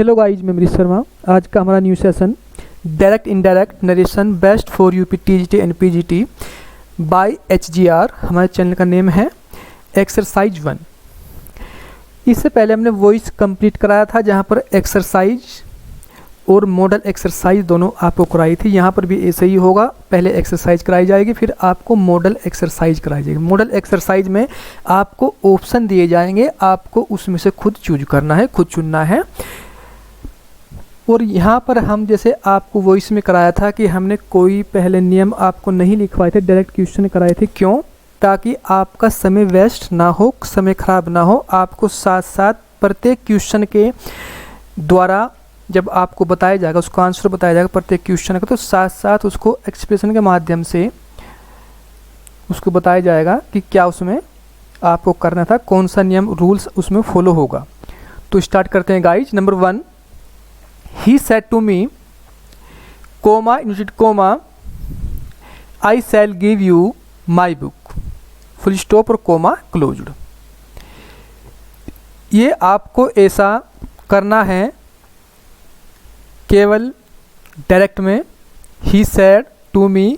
Hello guys, मैं अमरीश शर्मा। आज का हमारा new session direct indirect narration best for UP TGT and PGT by HGR. हमारे चैनल का नेम है एक्सरसाइज 1। इससे पहले हमने वॉइस कंप्लीट कराया था, जहां पर एक्सरसाइज और मॉडल एक्सरसाइज दोनों आपको कराई थी। यहाँ पर भी ऐसे ही होगा, पहले एक्सरसाइज कराई जाएगी, फिर आपको मॉडल एक्सरसाइज कराई जाएगी। मॉडल एक्सरसाइज में आपको ऑप्शन दिए जाएंगे, आपको उसमें से खुद चूज करना है, खुद चुनना है। और यहाँ पर हम जैसे आपको वॉइस में कराया था कि हमने कोई पहले नियम आपको नहीं लिखवाए थे, डायरेक्ट क्वेश्चन कराए थे। क्यों? ताकि आपका समय वेस्ट ना हो, समय खराब ना हो। आपको साथ साथ प्रत्येक क्वेश्चन के द्वारा जब आपको बताया जाएगा, उसका आंसर बताया जाएगा प्रत्येक क्वेश्चन का, तो साथ साथ उसको एक्सप्रेशन के माध्यम से उसको बताया जाएगा कि क्या उसमें आपको करना था, कौन सा नियम रूल्स उसमें फॉलो होगा। तो स्टार्ट करते हैं guys. Number 1, he said to me comma inverted comma I shall give you my book full stop और कोमा क्लोज्ड। ये आपको ऐसा करना है केवल डायरेक्ट में। ही सेड टू मी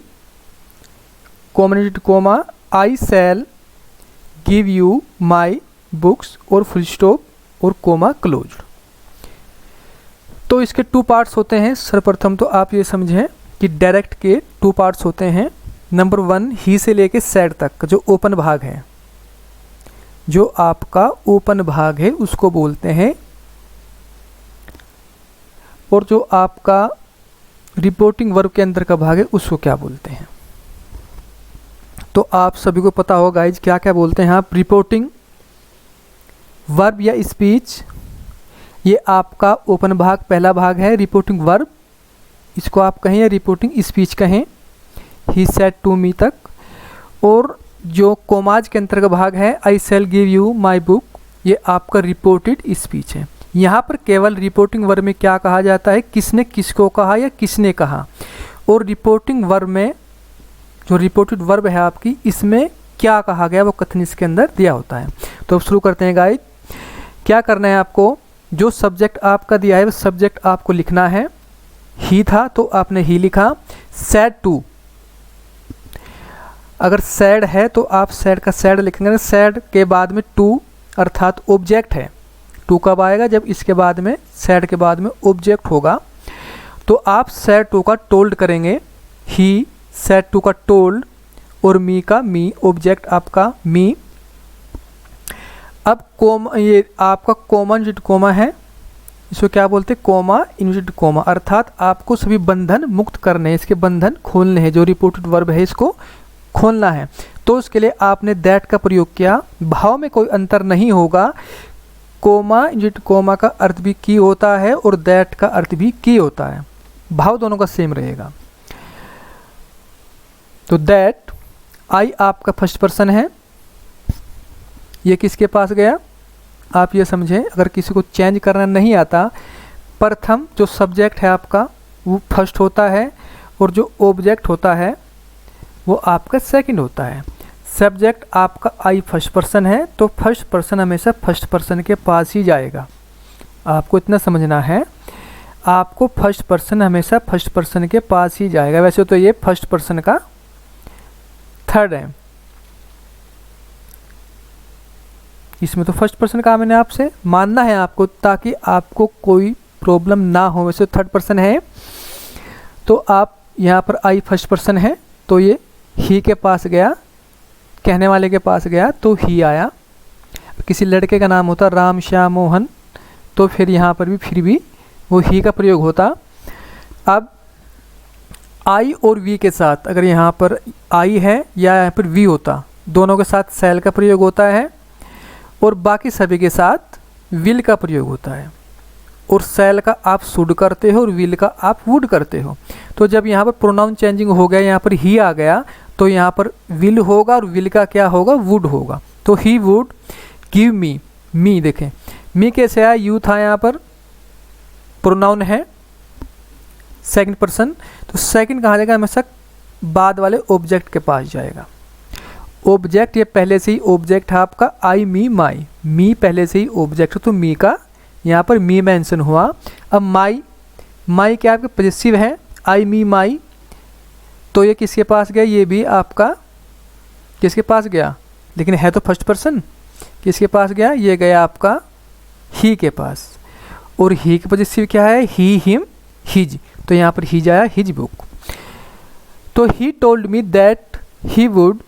कॉमनेटेड comma I shall give you my books और फुल स्टॉप और कोमा क्लोज्ड। तो इसके 2 पार्ट्स होते हैं। सर्वप्रथम तो आप ये समझें कि डायरेक्ट के 2 पार्ट्स होते हैं। नंबर 1, ही से लेके सेड तक जो ओपन भाग है, जो आपका ओपन भाग है उसको बोलते हैं। और जो आपका रिपोर्टिंग वर्ब के अंदर का भाग है उसको क्या बोलते हैं। तो आप सभी को पता होगा गाइज क्या क्या बोलते हैं आप। रिपोर्टिंग वर्ब या स्पीच, ये आपका ओपन भाग पहला भाग है। रिपोर्टिंग वर्ब इसको आप कहें या रिपोर्टिंग स्पीच कहें, ही सेड टू मी तक। और जो कोमाज के अंतर का भाग है, I shall give you my book, ये आपका रिपोर्टेड स्पीच है। यहाँ पर केवल रिपोर्टिंग वर्ब में क्या कहा जाता है, किसने किसको कहा या किसने कहा। और रिपोर्टिंग वर्ब में जो रिपोर्टेड वर्ब है आपकी, इसमें क्या कहा गया वो कथन इसके अंदर दिया होता है। तो अब शुरू करते हैं गाइस। क्या करना है आपको, जो सब्जेक्ट आपका दिया है वो सब्जेक्ट आपको लिखना है। ही था तो आपने ही लिखा। सैड टू, अगर सैड है तो आप सैड का सैड लिखेंगे। सैड के बाद में टू अर्थात ऑब्जेक्ट है। टू कब आएगा, जब इसके बाद में सैड के बाद में ऑब्जेक्ट होगा। तो आप सैड टू का टोल्ड करेंगे, ही सैड टू का टोल्ड, और मी का मी, ऑब्जेक्ट आपका मी। अब कोमा, ये आपका कोमा इनवर्टेड कोमा है, इसको क्या बोलते हैं, कोमा इनवर्टेड कोमा। अर्थात आपको सभी बंधन मुक्त करने हैं, इसके बंधन खोलने हैं। जो रिपोर्टेड वर्ब है इसको खोलना है। तो उसके लिए आपने दैट का प्रयोग किया। भाव में कोई अंतर नहीं होगा। कोमा इनवर्टेड कोमा का अर्थ भी की होता है और दैट का अर्थ भी की होता है, भाव दोनों का सेम रहेगा। तो दैट, आई आपका फर्स्ट पर्सन है, ये किसके पास गया, आप ये समझें। अगर किसी को चेंज करना नहीं आता, प्रथम जो सब्जेक्ट है आपका वो फर्स्ट होता है और जो ऑब्जेक्ट होता है वो आपका सेकंड होता है। सब्जेक्ट आपका आई फर्स्ट पर्सन है, तो फर्स्ट पर्सन हमेशा फर्स्ट पर्सन के पास ही जाएगा। आपको इतना समझना है, आपको फर्स्ट पर्सन हमेशा फर्स्ट पर्सन के पास ही जाएगा। वैसे तो ये फर्स्ट पर्सन का थर्ड है, इसमें तो फर्स्ट पर्सन का मैंने आपसे मानना है आपको, ताकि आपको कोई प्रॉब्लम ना हो। वैसे थर्ड पर्सन है, तो आप यहाँ पर आई फर्स्ट पर्सन है, तो ये ही के पास गया, कहने वाले के पास गया तो ही आया। किसी लड़के का नाम होता राम श्याम मोहन, तो फिर यहाँ पर भी फिर भी वो ही का प्रयोग होता। अब आई और वी के साथ, अगर यहाँ पर आई है या यहाँ पर वी होता, दोनों के साथ शैल का प्रयोग होता है। और बाकी सभी के साथ विल का प्रयोग होता है। और शैल का आप शुड करते हो और विल का आप वुड करते हो। तो जब यहाँ पर प्रोनाउन चेंजिंग हो गया, यहाँ पर ही आ गया, तो यहाँ पर विल होगा और विल का क्या होगा, वुड होगा। तो ही वुड गिव मी, मी देखें मी कैसे आया, यू था, यहाँ पर प्रोनाउन है सेकंड पर्सन, तो सेकंड कहाँ जाएगा, हमेशा बाद वाले ऑब्जेक्ट के पास जाएगा। ऑब्जेक्ट ये पहले से ही ऑब्जेक्ट है आपका, आई मी माई, मी पहले से ही ऑब्जेक्ट है, तो मी का यहाँ पर मी मेंशन हुआ। अब माई क्या आपके पॉजिटिव है, आई मी माई, तो ये किसके पास गया, ये भी आपका किसके पास गया, लेकिन है तो फर्स्ट पर्सन, किसके पास गया, ये गया आपका ही के पास। और ही के पॉजिटिव क्या है, ही हिम हिज, तो यहाँ पर हिज आया, हिज बुक। तो he told me that he would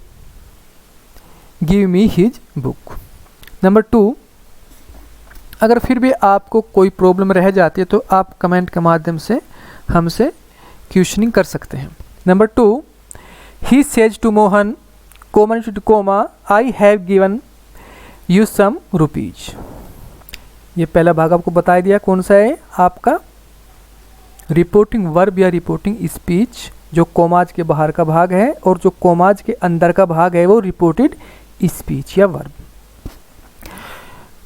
give me his book. Number 2, अगर फिर भी आपको कोई प्रॉब्लम रह जाती है तो आप कमेंट के माध्यम से हमसे क्वेश्चनिंग कर सकते हैं। Number 2, he says to Mohan comma to comma I have given you some rupees. ये पहला भाग आपको बता दिया कौन सा है, आपका रिपोर्टिंग वर्ब या रिपोर्टिंग स्पीच, जो कोमाज के बाहर का भाग है, और जो कोमाज के अंदर का भाग है वो रिपोर्टेड स्पीच या वर्ब।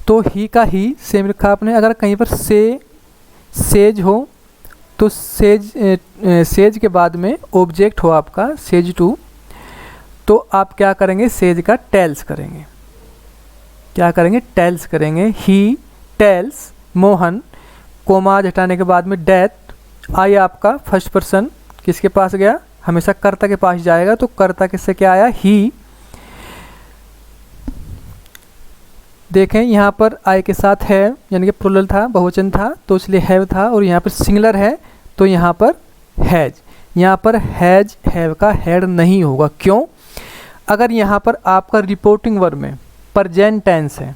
तो ही का ही सेम रखा आपने। अगर कहीं पर सेज हो तो सेज के बाद में ऑब्जेक्ट हो आपका सेज टू, तो आप क्या करेंगे, सेज का टेल्स करेंगे। क्या करेंगे, टेल्स करेंगे। ही टेल्स मोहन, कोमाज हटाने के बाद में डेथ, आई आपका फर्स्ट पर्सन किसके पास गया, हमेशा कर्ता के पास जाएगा, तो कर्ता किससे क्या आया, ही। देखें यहाँ पर आई के साथ है, यानी कि प्लूरल था, बहुवचन था, तो इसलिए हैव था, और यहाँ पर सिंगुलर है तो यहाँ पर हैज। यहाँ पर हैज हैव का हेड नहीं होगा, क्यों, अगर यहाँ पर आपका रिपोर्टिंग वर्ब में प्रेजेंट टेंस है,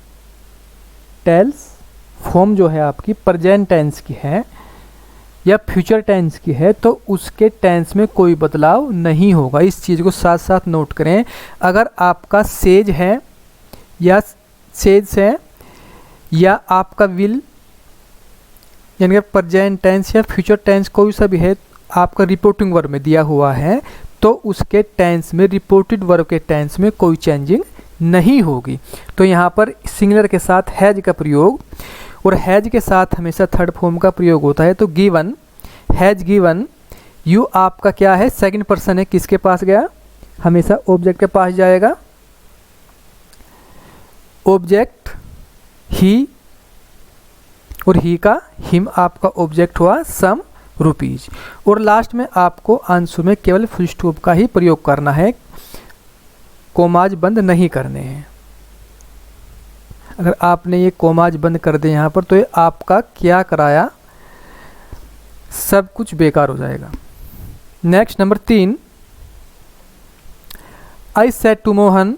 टेल्स फॉर्म जो है आपकी प्रेजेंट टेंस की है या फ्यूचर टेंस की है, तो उसके टेंस में कोई बदलाव नहीं होगा। इस चीज़ को साथ साथ नोट करें। अगर आपका सेज है या सेज है या आपका विल, यानी कि प्रेजेंट टेंस या फ्यूचर टेंस कोई सा भी है, आपका रिपोर्टिंग वर्ब में दिया हुआ है, तो उसके टेंस में, रिपोर्टेड वर्ब के टेंस में कोई चेंजिंग नहीं होगी। तो यहाँ पर सिंगुलर के साथ हैज का प्रयोग, और हैज के साथ हमेशा थर्ड फॉर्म का प्रयोग होता है। तो गिवन, हैज गिवन यू आपका क्या है, सेकंड पर्सन है, किसके पास गया, हमेशा ऑब्जेक्ट के पास जाएगा। ऑब्जेक्ट ही, और ही का हिम आपका ऑब्जेक्ट हुआ सम रुपीज। और लास्ट में आपको आंसर में केवल फुल स्टॉप का ही प्रयोग करना है, कोमाज बंद नहीं करने हैं। अगर आपने ये कोमाज बंद कर दे यहाँ पर, तो ये आपका क्या कराया सब कुछ बेकार हो जाएगा। Next number 3, I said to Mohan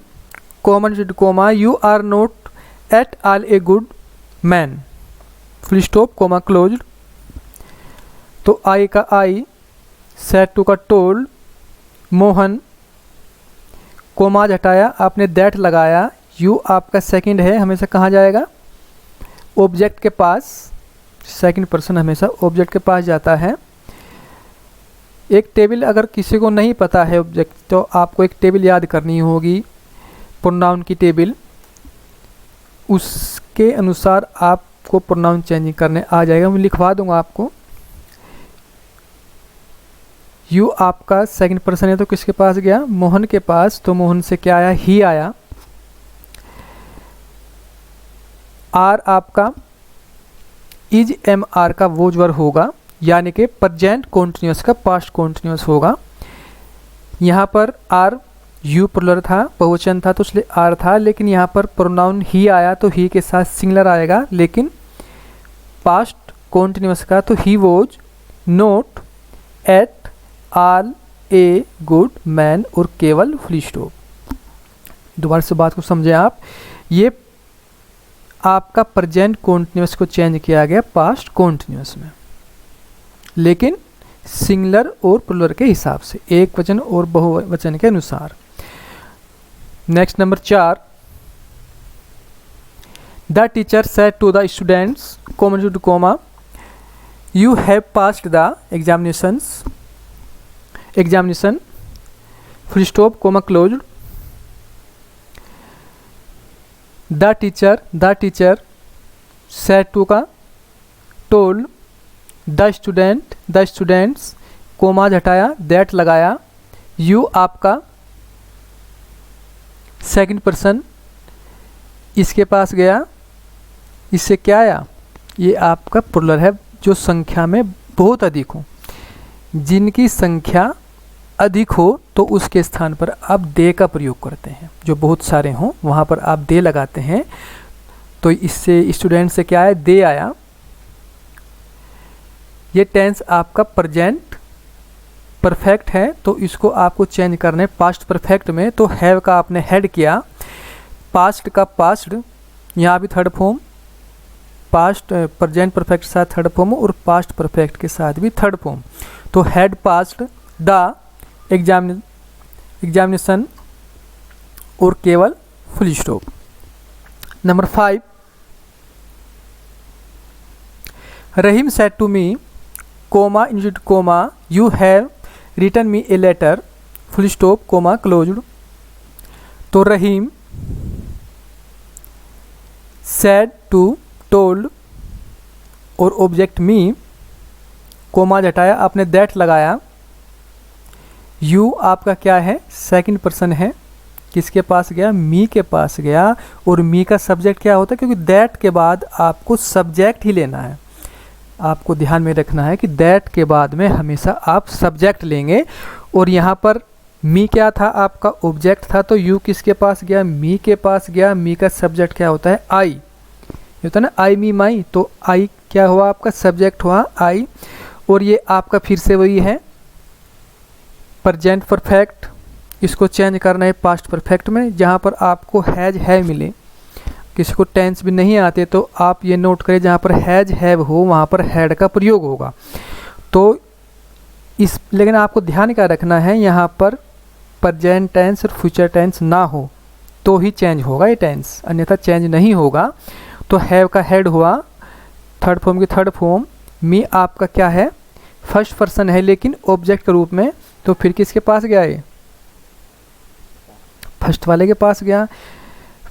comma comma you are not at all a good man, full stop comma closed. तो आई का आई, सेड टू का टोल्ड, मोहन कोमाज हटाया, आपने दैट लगाया, यू आपका सेकंड है, हमेशा कहाँ जाएगा, ऑब्जेक्ट के पास, सेकंड पर्सन हमेशा ऑब्जेक्ट के पास जाता है। एक टेबल अगर किसी को नहीं पता है ऑब्जेक्ट, तो आपको एक टेबल याद करनी होगी, प्रोनाउन की टेबल, उसके अनुसार आपको प्रोनाउन चेंजिंग करने आ जाएगा। मैं लिखवा दूंगा आपको। यू आपका सेकंड पर्सन है, तो किसके पास गया, मोहन के पास, तो मोहन से क्या आया, ही आया। आर आपका इज एम आर का वो वर्ब होगा, यानी कि प्रेजेंट कॉन्टिन्यूस का पास्ट कॉन्टिन्यूस होगा। यहाँ पर आर यू प्लूरल था, बहुवचन था, तो इसलिए आर था, लेकिन यहाँ पर प्रोनाउन ही आया, तो ही के साथ सिंगुलर आएगा, लेकिन पास्ट कॉन्टिन्यूस का, तो he was not at all a good man, और केवल फुल स्टॉप। दोबारा से बात को समझें आप, ये आपका प्रेजेंट कॉन्टिन्यूस को चेंज किया गया पास्ट कॉन्टिन्यूस में, लेकिन सिंगुलर और प्लूरल के हिसाब से, एक वचन और बहुवचन के अनुसार। Next number 4, the teacher said to the students comma to comma you have passed the examination full stop comma closed. The teacher said to का टोल्ड, द स्टूडेंट्स कोमाज हटाया, दैट लगाया, यू आपका सेकंड पर्सन इसके पास गया, इससे क्या आया, ये आपका प्लुरल है, जो संख्या में बहुत अधिक हो। जिनकी संख्या अधिक हो तो उसके स्थान पर आप दे का प्रयोग करते हैं। जो बहुत सारे हों वहाँ पर आप दे लगाते हैं। तो इससे स्टूडेंट से क्या है, दे आया। ये टेंस आपका प्रेजेंट परफेक्ट है, तो इसको आपको चेंज करना है पास्ट परफेक्ट में। तो हैव का आपने हैड किया, पास्ट का पास्ट, यहाँ भी third form, past present perfect के साथ थर्ड फॉर्म और पास्ट परफेक्ट के साथ भी थर्ड फॉर्म। तो हैड पास्ट द एग्जामिनेशन और केवल full stop. Number 5, Rahim said to me, comma institute comma, you have written me a letter, full stop comma closed. तो रहीम सेड टू टोल्ड और object me, comma हटाया, आपने that लगाया। You आपका क्या है, सेकंड पर्सन है, किसके पास गया, मी के पास गया। और मी का सब्जेक्ट क्या होता है, क्योंकि दैट के बाद आपको सब्जेक्ट ही लेना है। आपको ध्यान में रखना है कि दैट के बाद में हमेशा आप सब्जेक्ट लेंगे। और यहाँ पर मी क्या था, आपका ऑब्जेक्ट था, तो यू किसके पास गया, मी के पास गया। मी का सब्जेक्ट क्या होता है, आई, ये होता है ना, आई मी माई। तो आई क्या हुआ, आपका सब्जेक्ट हुआ आई। और ये आपका फिर से वही है प्रेजेंट परफेक्ट, इसको चेंज करना है पास्ट परफेक्ट में, जहाँ पर आपको हैज है मिले। किसी को टेंस भी नहीं आते तो आप ये नोट करें, जहाँ पर हैज हैव हो वहाँ पर हैड का प्रयोग होगा। तो इस लेकिन आपको ध्यान क्या रखना है, यहाँ पर प्रेजेंट टेंस और फ्यूचर टेंस ना हो तो ही चेंज होगा ये टेंस, अन्यथा चेंज नहीं होगा। तो हैव का हैड हुआ, थर्ड फॉर्म की थर्ड फॉर्म। मी आपका क्या है, फर्स्ट पर्सन है लेकिन ऑब्जेक्ट के रूप में, तो फिर किसके पास गया, ये फर्स्ट वाले के पास गया।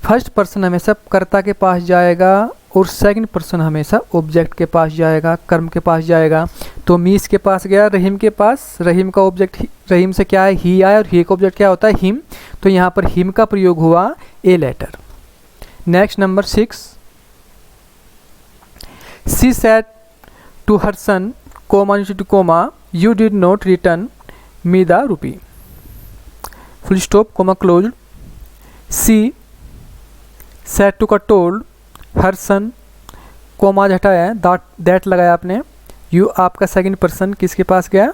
फर्स्ट पर्सन हमेशा कर्ता के पास जाएगा और सेकंड पर्सन हमेशा ऑब्जेक्ट के पास जाएगा, कर्म के पास जाएगा। तो मी इसके पास गया, रहीम के पास, रहीम का ऑब्जेक्ट, रहीम से क्या है, ही आया, और ही का ऑब्जेक्ट क्या होता है, हिम। तो यहाँ पर हिम का प्रयोग हुआ a letter. Next number 6, she said to her son, comma to comma, you did not return me the rupee, full stop comma closed. She said to का टोल्ड, हर सन, कोमा हटाया, that लगाया आपने। You आपका second person किसके पास गया,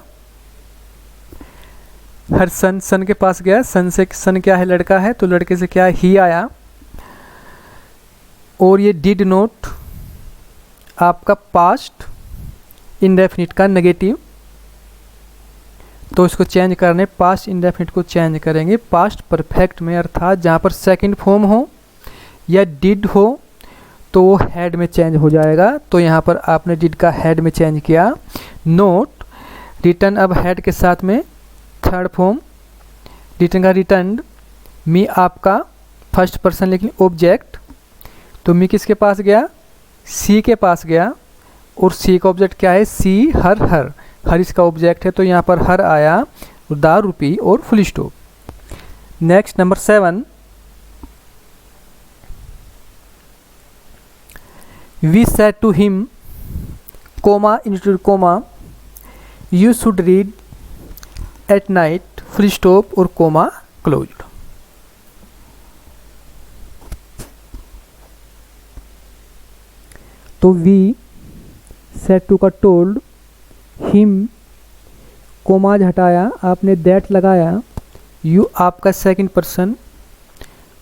हर सन, सन के पास गया। सन से, सन क्या है, लड़का है, तो लड़के से क्या है, ही आया। और ये डिड नॉट आपका पास्ट इंडेफिनिट का नेगेटिव, तो इसको चेंज करने, पास्ट इंडेफिनिट को चेंज करेंगे पास्ट परफेक्ट में, अर्थात जहाँ पर सेकंड फॉर्म हो या डिड हो तो वो हेड में चेंज हो जाएगा। तो यहाँ पर आपने डिड का हेड में चेंज किया। नोट रिटर्न, अब हेड के साथ में थर्ड फॉर्म, रिटर्न का रिटर्न। मी आपका फर्स्ट पर्सन लेकिन ऑब्जेक्ट, तो मी किसके पास गया, सी के पास गया। और सी का ऑब्जेक्ट क्या है, सी, हर, हर इसका ऑब्जेक्ट है, तो यहाँ पर हर आया, द रूपी और full stop. Next number 7, we said to him, comma into comma, you should read at night, full stop और कोमा क्लोज्ड। तो वी सेड टू का टोल्ड, हिम, कोमा हटाया, आपने दैट लगाया। यू आपका सेकंड पर्सन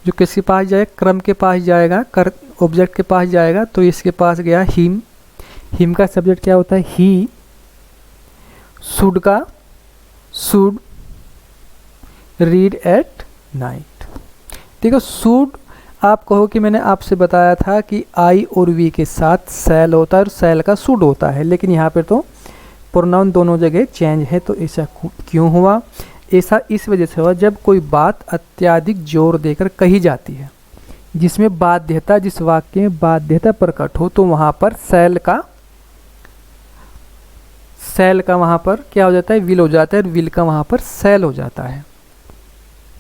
जो किसके पास जाएगा, क्रम के पास जाएगा, कर ऑब्जेक्ट के पास जाएगा, तो इसके पास गया हिम। हिम का सब्जेक्ट क्या होता है, ही। शुड का शुड रीड एट नाइट। देखो शुड आप कहो कि मैंने आपसे बताया था कि आई और वी के साथ सेल होता है और सेल का शुड होता है, लेकिन यहाँ पे तो प्रोनाउन दोनों जगह चेंज है। तो ऐसा क्यों हुआ, ऐसा इस वजह से हुआ जब कोई बात अत्यधिक जोर देकर कही जाती है, जिसमें बाध्यता, जिस वाक्य में बाध्यता प्रकट हो, तो वहाँ पर सेल का वहाँ पर क्या हो जाता है, विल हो जाता है, और विल का वहाँ पर सेल हो जाता है।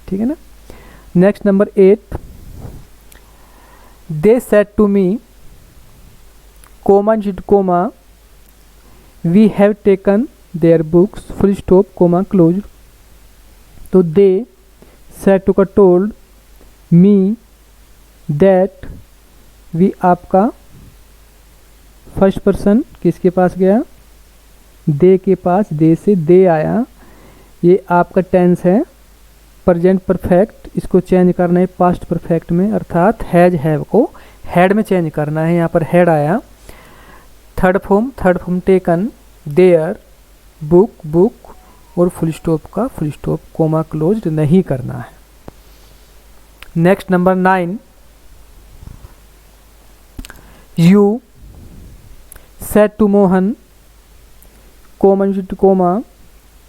ठीक है ना। Next number 8, they said to me, comma instead comma, we have taken their books, full stop, comma closed. तो they said to told me that we, आपका फर्स्ट पर्सन किसके पास गया, दे के पास, दे से दे आया, ये आपका टेंस है प्रेजेंट परफेक्ट, इसको चेंज करना है पास्ट परफेक्ट में, अर्थात हैज हैव को हैड में चेंज करना है, यहाँ पर हैड आया। Third form taken, there, book book, और फुल स्टॉप का फुल स्टॉप कोमा क्लोज्ड नहीं करना है। Next number 9, you said to Mohan, comma to comma,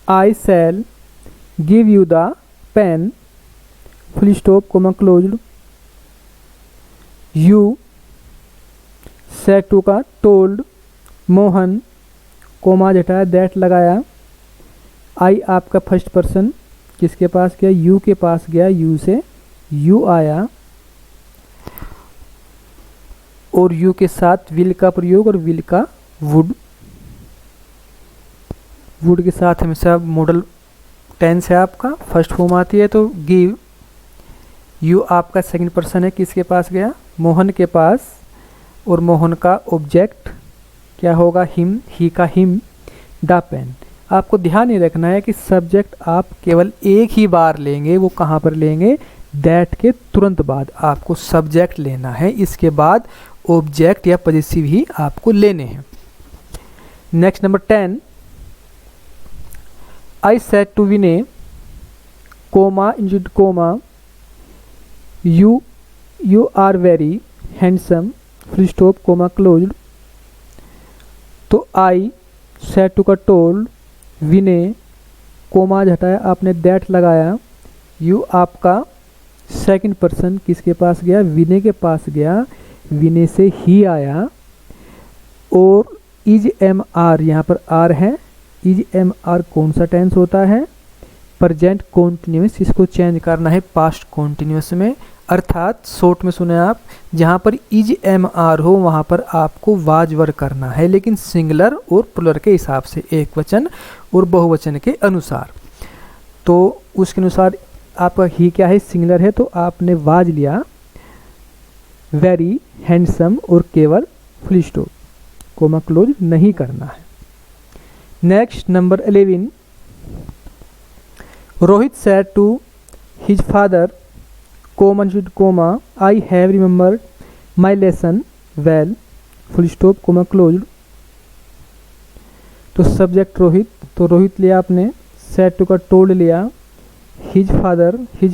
I shall give you the pen, full stop comma closed. You said to का told, Mohan, comma हटाया, that लगाया, I आपका first person किसके पास गया, you के पास गया, यू से यू आया, और यू के साथ विल का प्रयोग, और विल का वुड, वुड के साथ हमेशा मॉडल टेंस है आपका, फर्स्ट फॉर्म आती है तो गिव। यू आपका सेकंड पर्सन है, किसके पास गया, मोहन के पास, और मोहन का ऑब्जेक्ट क्या होगा, हिम, ही का हिम, द पेन। आपको ध्यान ये रखना है कि सब्जेक्ट आप केवल एक ही बार लेंगे, वो कहाँ पर लेंगे, दैट के तुरंत बाद आपको सब्जेक्ट लेना है, इसके बाद ऑब्जेक्ट या पॉजेसिव ही आपको लेने हैं। Next number 10, I said to Vinay, comma instead comma, you are very handsome, full stop comma closed. तो आई सेड टू का टोल्ड, विनय, कोमा हटाया, आपने दैट लगाया, यू आपका सेकंड पर्सन किसके पास गया, विनय के पास गया, विनय से ही आया, और इज एम आर, यहाँ पर आर है, इज एम आर कौन सा टेंस होता है, प्रेजेंट कॉन्टिन्यूस, इसको चेंज करना है पास्ट कॉन्टिन्यूस में, अर्थात शॉर्ट में सुने आप, जहाँ पर इज एम आर हो वहाँ पर आपको वाज वर करना है, लेकिन सिंगुलर और प्लुरल के हिसाब से, एक वचन और बहुवचन के अनुसार। तो उसके अनुसार आपका ही क्या है, सिंगुलर है, तो आपने वाज लिया, वेरी हैंडसम, और केवल फुल स्टॉप, कोमा क्लोज नहीं करना है। Next number 11, Rohit said to his father, comma comma, I have remembered my lesson well, full stop comma closed. तो सब्जेक्ट रोहित, तो रोहित लिया आपने, सेड टू का टोल्ड लिया, हिज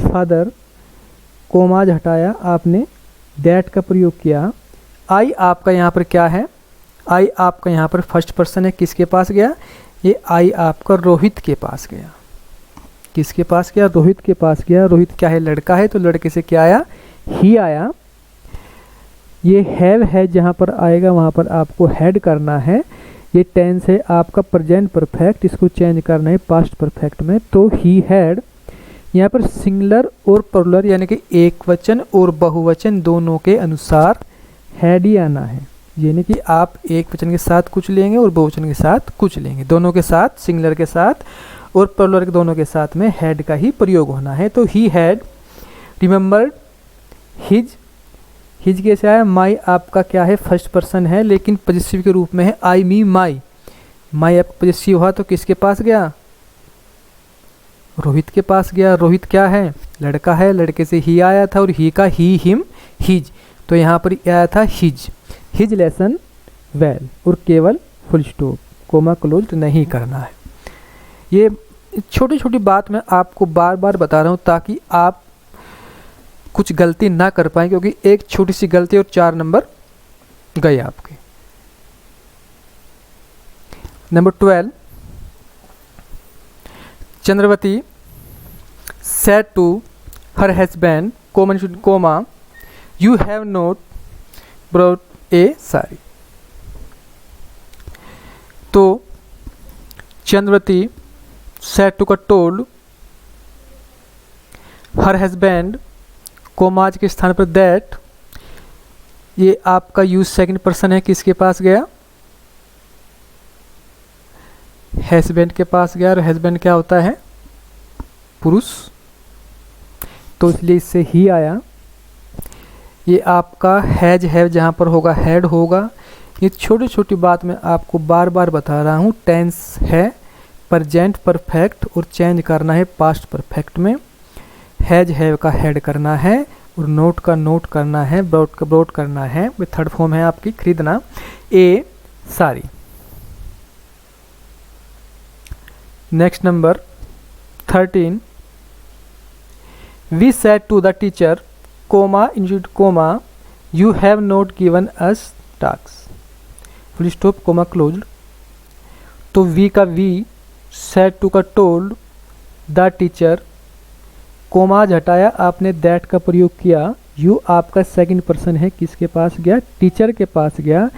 फादर, कोमाज हटाया, आपने दैट का प्रयोग किया। आई आपका यहाँ पर क्या है, आई आपका यहाँ पर फर्स्ट पर्सन है, किसके पास गया, ये आई आपका रोहित के पास गया, किसके पास गया, रोहित के पास गया। रोहित क्या है, लड़का है, तो लड़के से क्या आया, ही आया। ये हैव है, जहाँ पर आएगा वहाँ पर आपको हैड करना है। ये टेंस है आपका प्रेजेंट परफेक्ट, इसको चेंज करना है पास्ट परफेक्ट में, तो ही हैड। यहाँ पर सिंगुलर और प्लुरल यानी कि एक वचन और बहुवचन दोनों के अनुसार हैड ही आना है, यानी कि आप एक वचन के साथ कुछ लेंगे और बहुवचन के साथ कुछ लेंगे, दोनों के साथ, सिंगुलर के साथ और प्लुरल के दोनों के साथ में हैड का ही प्रयोग होना है। तो he had remembered his, his कैसे आया, माई आपका क्या है, फर्स्ट पर्सन है लेकिन पॉजिटिव के रूप में है, आई मी माई, माई आपका पॉजिटिव हुआ तो किसके पास गया, रोहित के पास गया। रोहित क्या है, लड़का है, लड़के से ही आया था और ही का ही, हिम, हिज, तो यहाँ पर आया था हिज, हिज लेसन वेल, और केवल फुल स्टॉप, कोमा क्लोज्ड नहीं करना है। ये छोटी छोटी बात मैं आपको बार बार बता रहा हूँ ताकि आप कुछ गलती ना कर पाए, क्योंकि एक छोटी सी गलती और 4 नंबर गए आपके। Number 12, Chandravati said to her husband, comma, you have not brought a sari। तो चंद्रवती said to का told her husband, कोमाज के स्थान पर दैट, ये आपका यूज सेकंड पर्सन है, किसके पास गया, हस्बैंड के पास गया, और हस्बैंड क्या होता है, पुरुष, तो इसलिए इससे ही आया। ये आपका हैज है, जहाँ पर होगा हैड होगा। ये छोटी छोटी बात मैं आपको बार बार बता रहा हूँ। टेंस है प्रेजेंट परफेक्ट और चेंज करना है पास्ट परफेक्ट में। हैज हैव का हैड करना है और नोट का नोट करना है, ब्रॉड का ब्रॉड करना है। वे थर्ड फॉर्म है आपकी खरीदना। ए सारी। Next number 13, we said to the teacher comma include comma you have not given us task, full stop comma closed. तो वी का वी, सेड टू का टोल्ड, द टीचर, कोमा हटाया आपने, दैट का प्रयोग किया, यू आपका सेकंड पर्सन है, किसके पास गया, टीचर के पास गया।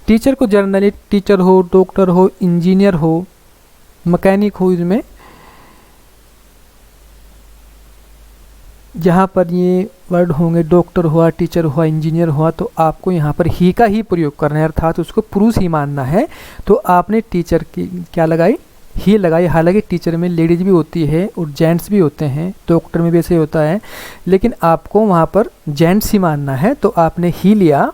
टीचर को जनरली टीचर हो, डॉक्टर हो, इंजीनियर हो, मैकेनिक हो, इसमें जहाँ पर ये वर्ड होंगे डॉक्टर हुआ, टीचर हुआ, इंजीनियर हुआ, तो आपको यहाँ पर ही का ही प्रयोग करना है, अर्थात उसको पुरुष ही मानना है। तो आपने टीचर की क्या लगाई, ही लगाई। हालांकि टीचर में लेडीज भी होती है और जेंट्स भी होते हैं, डॉक्टर में भी ऐसे होता है, लेकिन आपको वहाँ पर जेंट्स ही मानना है, तो आपने ही लिया।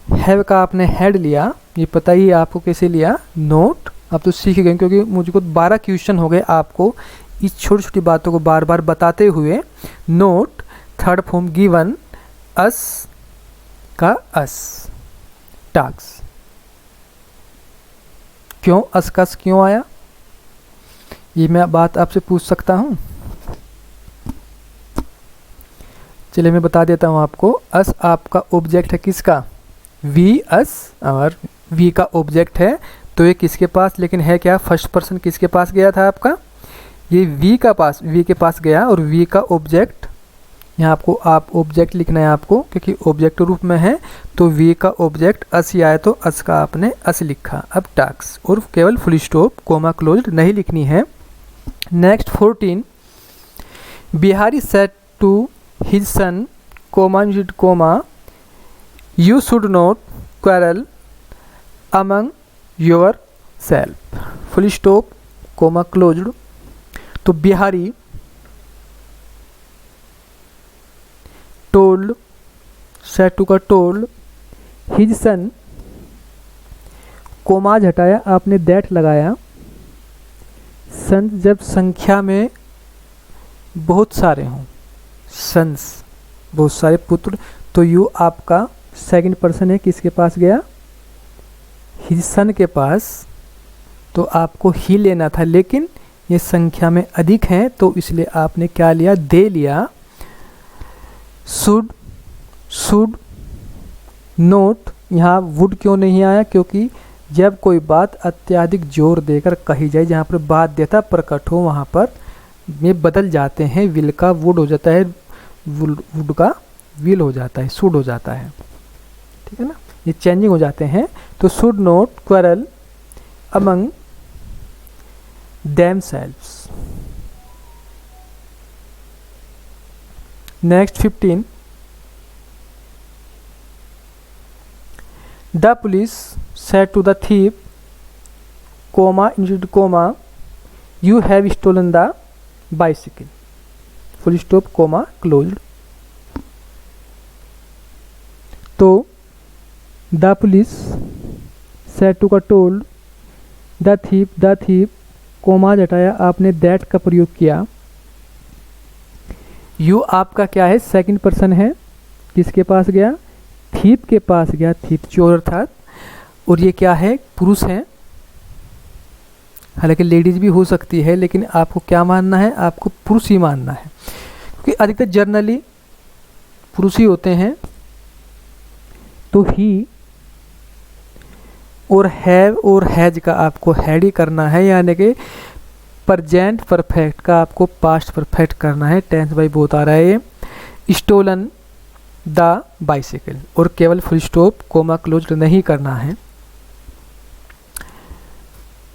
हैव का आपने हैड लिया, ये पता ही आपको कैसे लिया, नोट। अब तो सीख गए, क्योंकि मुझको 12 क्वेश्चन हो गए आपको इस छोटी छोटी बातों को बार बार बताते हुए। नोट, थर्ड फॉर्म गिवन, अस का अस, टास्क। क्यों अस का अस क्यों आया, ये मैं बात आपसे पूछ सकता हूँ। चलिए मैं बता देता हूँ आपको। अस आपका ऑब्जेक्ट है, किसका, वी अस, और वी का ऑब्जेक्ट है, तो ये किसके पास लेकिन है क्या, फर्स्ट पर्सन किसके पास गया था आपका, ये वी के पास गया। और वी का ऑब्जेक्ट, यहाँ आपको आप ऑब्जेक्ट लिखना है आपको, क्योंकि ऑब्जेक्ट रूप में है, तो वी का ऑब्जेक्ट अस ही आया, तो अस का आपने अस लिखा। अब टास्क, और केवल फुल स्टॉप कोमा क्लोज्ड नहीं लिखनी है। Next 14, Bihari said to his son comma you should not quarrel among yourself, full stop comma closed. तो बिहारी टोल्ड, सेड टू का टोल्ड, हिज सन, कोमाज हटाया आपने, दैट लगाया। सन जब संख्या में बहुत सारे हों, सन्स बहुत सारे पुत्र, तो यू आपका सेकंड पर्सन है, किसके पास गया, हिज सन के पास। तो आपको ही लेना था, लेकिन ये संख्या में अधिक हैं, तो इसलिए आपने क्या लिया, दे लिया। शुड नोट, यहाँ वुड क्यों नहीं आया, क्योंकि जब कोई बात अत्यधिक जोर देकर कही जाए, जहाँ पर बाध्यता प्रकट हो, वहाँ पर में बदल जाते हैं। विल का वुड हो जाता है, वुड का विल हो जाता है, शुड हो जाता है, ठीक है ना, ये चेंजिंग हो जाते हैं। तो should note quarrel among themselves. Next 15, the police said to the thief comma instead comma you have stolen the bicycle, full stop comma closed. तो the police said to का told, the thief कोमाज हटाया आपने, that का प्रयोग किया। You आपका क्या है, सेकंड पर्सन है, किसके पास गया, थीप के पास गया, थीप चोर अर्थात। और ये क्या है, पुरुष है, हालांकि लेडीज भी हो सकती है, लेकिन आपको क्या मानना है, आपको पुरुष ही मानना है, क्योंकि अधिकतर जर्नली पुरुष ही होते हैं। तो ही और हैव और हैज का आपको हैड ही करना है, यानी कि प्रेजेंट परफेक्ट का आपको पास्ट परफेक्ट करना है। टेंस बाई बोथ आ रहा है ये। स्टोलन द बाइसिकल, और केवल फुल स्टॉप कोमा क्लोज्ड नहीं करना है।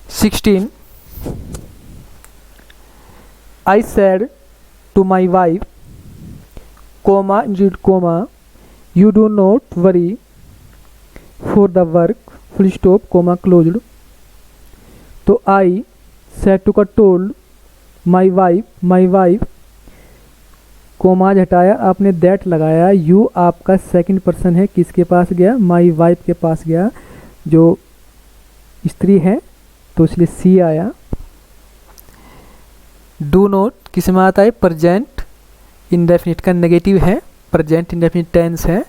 16, I said to my wife comma include comma you do not worry for the work full stop comma closed. तो आई सेड टू का टोल्ड माई वाइफ कोमाज हटाया आपने that लगाया, you आपका second person है, किसके पास गया, माई वाइफ के पास गया, जो स्त्री है, तो इसलिए सी आया। डू नॉट किस में आता है, प्रेजेंट इंडेफिनिट का नेगेटिव है, प्रेजेंट इंडेफिनिट टेंस है,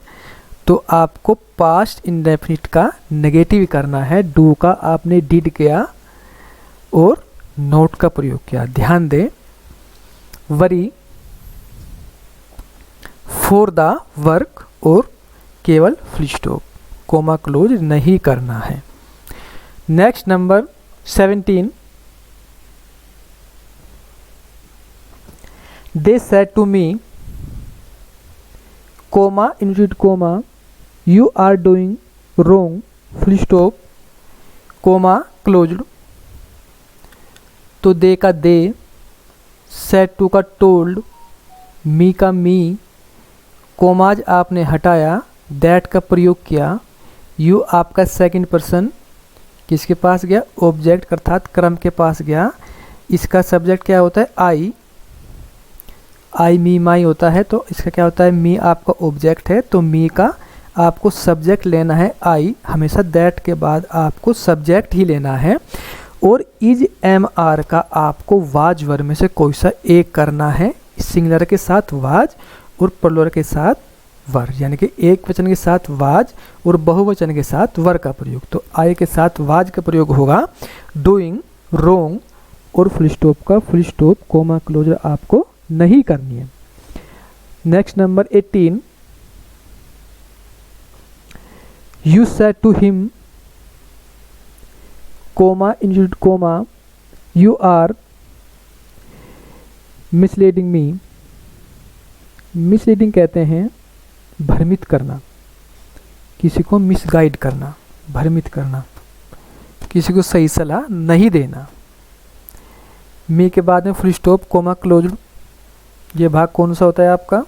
तो आपको पास्ट इंडेफिनिट का नेगेटिव करना है। डू का आपने डिड किया और नोट का प्रयोग किया। ध्यान दें, वरी फॉर द वर्क और केवल फुल स्टॉप, कोमा क्लोज नहीं करना है। Next number 17, they said to me comma include comma you are doing wrong full stop comma closed. तो दे का दे, सेड टू का टोल्ड, मी का me, commas आपने हटाया, दैट का प्रयोग किया, यू आपका सेकंड पर्सन किसके पास गया, ऑब्जेक्ट अर्थात क्रम के पास गया। इसका सब्जेक्ट क्या होता है, आई मी माई होता है, तो इसका क्या होता है, मी आपका ऑब्जेक्ट है, तो मी का आपको सब्जेक्ट लेना है आई, हमेशा दैट के बाद आपको सब्जेक्ट ही लेना है। और इज एम आर का आपको वाज वर्ब में से कोई सा एक करना है, सिंगुलर के साथ वाज और प्लूरल के साथ वर, यानी कि एक वचन के साथ वाज और बहुवचन के साथ वर का प्रयोग। तो आई के साथ वाज का प्रयोग होगा, डूइंग रोंग और फुल स्टॉप का फुल स्टॉप कोमा क्लोजर आपको नहीं करनी है। Next number 18, you said to him comma include comma you are misleading me. Misleading कहते हैं भ्रमित करना, किसी को मिसगाइड करना, भ्रमित करना, किसी को सही सलाह नहीं देना। मी के बाद में फुल स्टॉप कोमा क्लोज्ड, ये भाग कौन सा होता है आपका,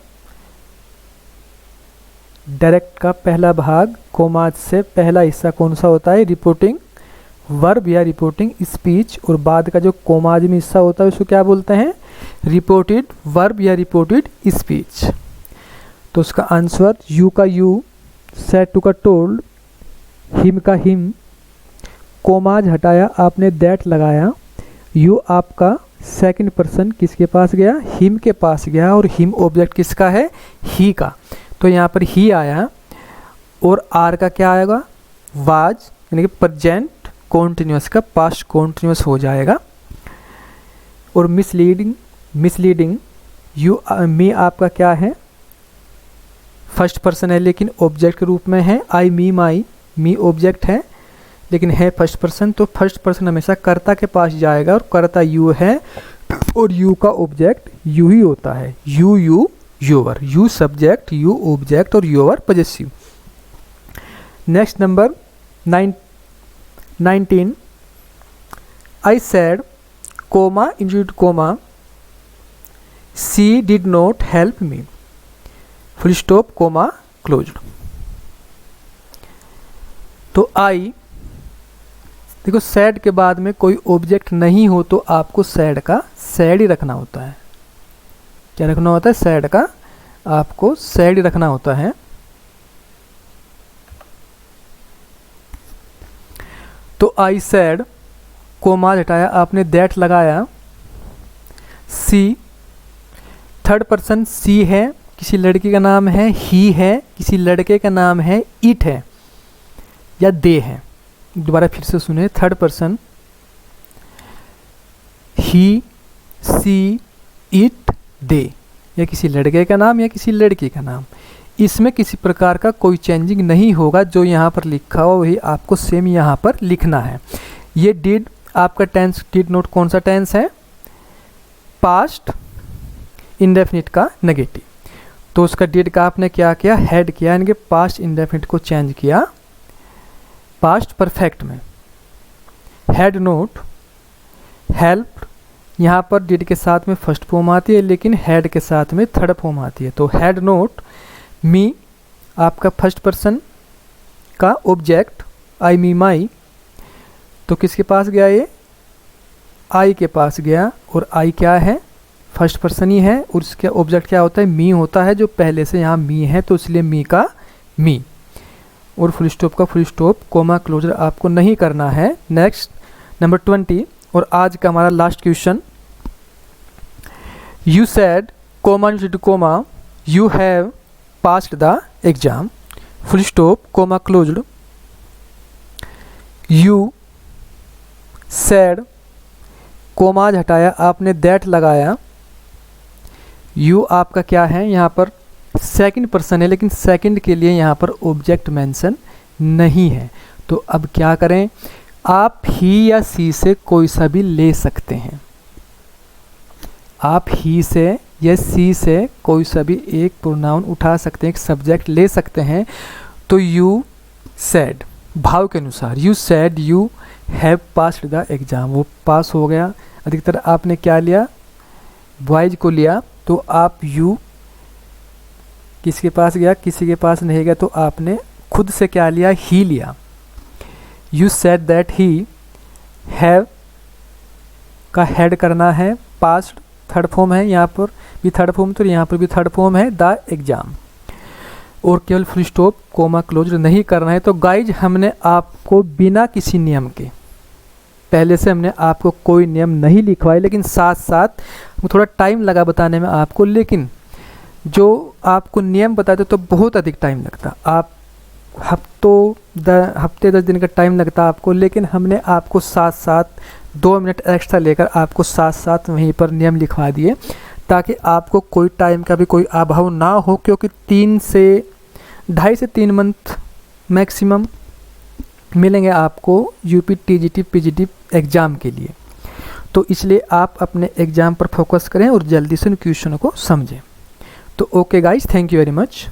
डायरेक्ट का पहला भाग, कोमाज से पहला हिस्सा कौन सा होता है, रिपोर्टिंग वर्ब या रिपोर्टिंग स्पीच, और बाद का जो कोमाज में हिस्सा होता है उसको क्या बोलते हैं, रिपोर्टेड वर्ब या रिपोर्टेड स्पीच। तो उसका आंसर यू का यू, सेड टू का टोल्ड, हिम का हिम, कोमाज हटाया आपने दैट लगाया, यू आपका सेकंड पर्सन किसके पास गया, हिम के पास गया, और हिम ऑब्जेक्ट किसका है, ही का, तो यहाँ पर ही आया। और आर का क्या आएगा, वाज, यानी कि प्रेजेंट कॉन्टिन्यूस का पास्ट कॉन्टिन्यूस हो जाएगा। और मिसलीडिंग यू मी आपका क्या है, फर्स्ट पर्सन है लेकिन ऑब्जेक्ट के रूप में है, आई मी माई, मी ऑब्जेक्ट है लेकिन है फर्स्ट पर्सन, तो फर्स्ट पर्सन हमेशा कर्ता के पास जाएगा, और कर्ता यू है और यू का ऑब्जेक्ट यू ही होता है, you your, you subject, you object और your possessive. Next number 19, I said comma include comma she did not help me full stop comma closed. तो आई, देखो सैड के बाद में कोई ऑब्जेक्ट नहीं हो तो आपको सैड का सैड ही रखना होता है। क्या रखना होता है, सैड का आपको सैड ही रखना होता है। तो आई सैड, कोमा हटाया आपने दैट लगाया, सी थर्ड पर्सन सी है, किसी लड़की का नाम है, ही है, किसी लड़के का नाम है, इट है या दे है। दोबारा फिर से सुने, third person he, she, it, they, या किसी लड़के का नाम या किसी लड़की का नाम, इसमें किसी प्रकार का कोई चेंजिंग नहीं होगा। जो यहाँ पर लिखा हो वही आपको सेम यहाँ पर लिखना है। ये डिड आपका टेंस, डिड नॉट कौन सा टेंस है, पास्ट इंडेफिनिट का नेगेटिव, तो उसका डिड का आपने क्या किया, हैड किया, यानी कि पास्ट इंडेफिनिट को चेंज किया पास्ट परफेक्ट में। हैड नॉट, हेल्प, यहाँ पर डिड के साथ में फर्स्ट फॉर्म आती है लेकिन हैड के साथ में थर्ड फॉर्म आती है। तो हैड नॉट मी आपका फर्स्ट पर्सन का ऑब्जेक्ट आई मी माई, तो किसके पास गया ये, आई के पास गया, और आई क्या है, फर्स्ट पर्सन ही है, और उसका ऑब्जेक्ट क्या होता है, मी होता है, जो पहले से यहाँ मी है, तो इसलिए मी का मी, और फुल स्टॉप का फुल स्टॉप, कोमा क्लोजर आपको नहीं करना है। नेक्स्ट नंबर 20 और आज का हमारा last question, you said comma to comma you have passed the exam, full stop comma closed, you said commas हटाया आपने दैट लगाया, यू आपका क्या है यहाँ पर सेकंड पर्सन है, लेकिन सेकंड के लिए यहाँ पर ऑब्जेक्ट मेंशन नहीं है। तो अब क्या करें, आप ही या सी से कोई सा भी ले सकते हैं, आप ही से या सी से कोई सा भी एक प्रोनाउन उठा सकते हैं, एक सब्जेक्ट ले सकते हैं। तो यू सेड भाव के अनुसार, you said you have passed the exam, वो पास हो गया। अधिकतर आपने क्या लिया, बॉयज को लिया, तो आप यू किसके पास गया, किसी के पास नहीं गया, तो आपने खुद से क्या लिया, ही लिया। You said that he have का हेड करना है, पास्ट थर्ड फॉर्म है, यहाँ पर भी थर्ड फॉर्म, तो यहाँ पर भी थर्ड फॉर्म है, द एग्ज़ाम, और केवल फुल स्टॉप कोमा क्लोज नहीं करना है। तो गाइज हमने आपको बिना किसी नियम के, पहले से हमने आपको कोई नियम नहीं लिखवाए, लेकिन साथ साथ थोड़ा टाइम लगा बताने में आपको, लेकिन जो आपको नियम बताते तो बहुत अधिक टाइम लगता, आप हफ्ते 10 दिन का टाइम लगता आपको, लेकिन हमने आपको साथ साथ 2 मिनट एक्स्ट्रा लेकर आपको साथ साथ वहीं पर नियम लिखवा दिए, ताकि आपको कोई टाइम का भी कोई अभाव ना हो, क्योंकि 2.5 से 3 मंथ मैक्सिमम मिलेंगे आपको यूपी टीजीटी पीजीटी एग्ज़ाम के लिए। तो इसलिए आप अपने एग्ज़ाम पर फोकस करें और जल्दी से उन क्वेश्चनों को समझें। तो okay guys, thank you very much.